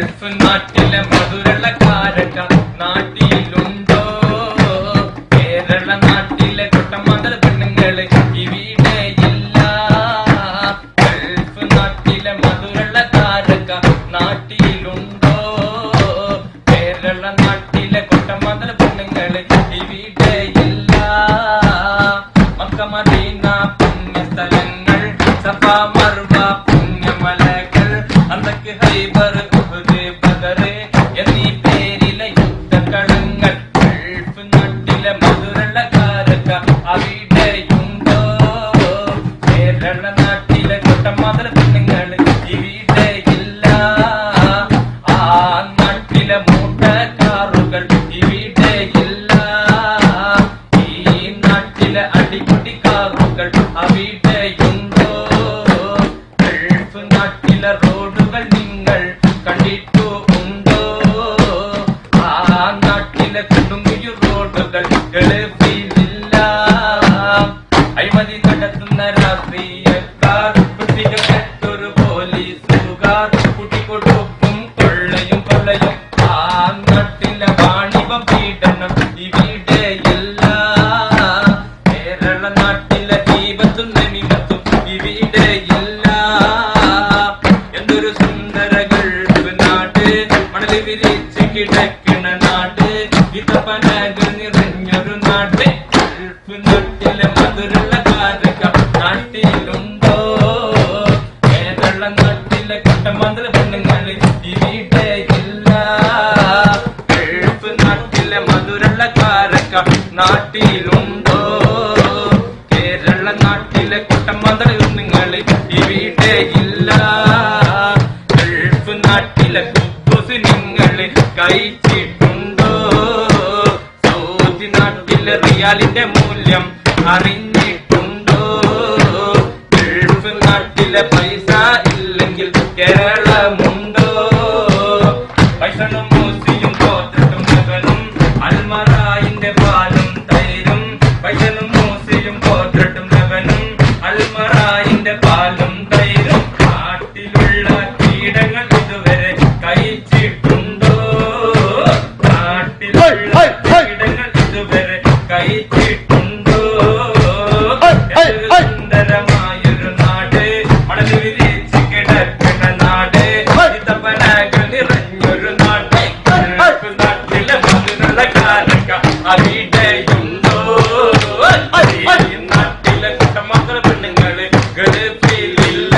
നാട്ടിലെ മധുരക്കാരക്ക നാട്ടിലുണ്ടോ? കേരള നാട്ടിലെ കൊട്ടമതൽ പെണ്ണുങ്ങള് ഇവിടെയില്ല. ഗൾഫ് നാട്ടിലെ മധുരക്കാരക്ക നാട്ടിലുണ്ടോ? കേരള നാട്ടിലെ കൊട്ടമതൽ പെണ്ണുങ്ങള് ഇവിടെയില്ല. മക്ക മദീന പുണ്യസ്ഥലങ്ങൾ, സഫ മർവ പുണ്യമലകൾ, അന്നക്ക് ഹൈബർ എന്നീ പേരിലെ യുദ്ധക്കളങ്ങൾ. ഗൾഫ് നാട്ടിലെ മധുരക്കാരക്ക അവിടെയുണ്ടോ? കേരള നാട്ടിലെ കൊട്ടമതൽ പെണ്ണുങ്ങൾ ഇവിടെയില്ല. ആ നാട്ടിലെ മൂട്ടക്കാറുകൾ ഇവിടെയില്ല. ഈ നാട്ടിലെ അടിപിടിക്കാറുകൾ അവിടെയുണ്ടോ? ഗൾഫ് നാട്ടിലെ റോഡുകൾ നിങ്ങൾ കണ്ടിട്ടു ഉണ്ടോ? ആ നാട്ടിലെ കുടുംബിയു റോഡുകൾ ഗൾഫിലില്ല. അഴിമതി നടത്തുന്ന രാഷ്ട്രീയക്കാർ, കുട്ടികളൊരു പോലീസുകാർ, കുട്ടികൊടുക്കും കൊള്ളയും കൊള്ളയും. ആ നാട്ടിലെ വാണിഭ പീഡനം ഇവിടെയില്ല. കേരള നാട്ടിലെ ദീപത്തും നമിമത്തും ഇവിടെയില്ല. എന്തൊരു സുന്ദര ഗൾഫ് നാട്, മണല് വിരിച്ച് കിടക്കണ നാട്, ഇതപ്പനകൾ നിറഞ്ഞൊരു നാട്. ഗൾഫ് നാട്ടിലെ മധുരക്കാരക്ക നാട്ടിലുണ്ടോ? കേരള നാട്ടിലെ കൊട്ടമതൽ പെണ്ണുങ്ങൾ ഇവിടെയില്ല. ഗൾഫ് നാട്ടിലെ മധുരക്കാരക്ക നാട്ടിലുണ്ടോ? കേരള നാട്ടിലെ കൊട്ടമതൽ പെണ്ണുങ്ങൾ ഇവിടെയില്ല. ഗൾഫ് നാട്ടിലെ കുബൂസ് നിങ്ങൾ കഴിച്ചിട്ടുണ്ടോ? സൗദി നാട്ടിലെ റിയാലിന്റെ മൂല്യം അറിഞ്ഞിട്ടുണ്ടോ? ഗൾഫ് നാട്ടിലെ പൈസ ഇല്ലെങ്കിൽ കേരളമുണ്ടോ? പൈസനും മൂസിയും കോട്ടട്ടും മകനും അൽമറായിന്റെ പാലും തൈരും. പൈസനും മൂസിയും കോട്ടട്ടും മകനും അൽമറായിന്റെ പാലും തൈരും. നാട്ടിലുള്ള കീടങ്ങൾ ഇതുവരെ കഴിച്ചിട്ടുണ്ടോ? നാട്ടിലുള്ള കീടങ്ങൾ ഇതുവരെ കഴിച്ചിട്ടുണ്ടോ? സുന്ദരമായൊരു നാട്, മണല് വിരിച്ച് കിടക്കുന്ന നാട്, ഇതപ്പനകൾ നിറഞ്ഞൊരു നാട്. ഗൾഫ് നാട്ടിലെ മധുരക്കാരക്ക അവിടെയുണ്ടോ? ഈ നാട്ടിലെ കുട്ടമതൽ പെണ്ണുങ്ങള് ഗൾഫിലില്ല.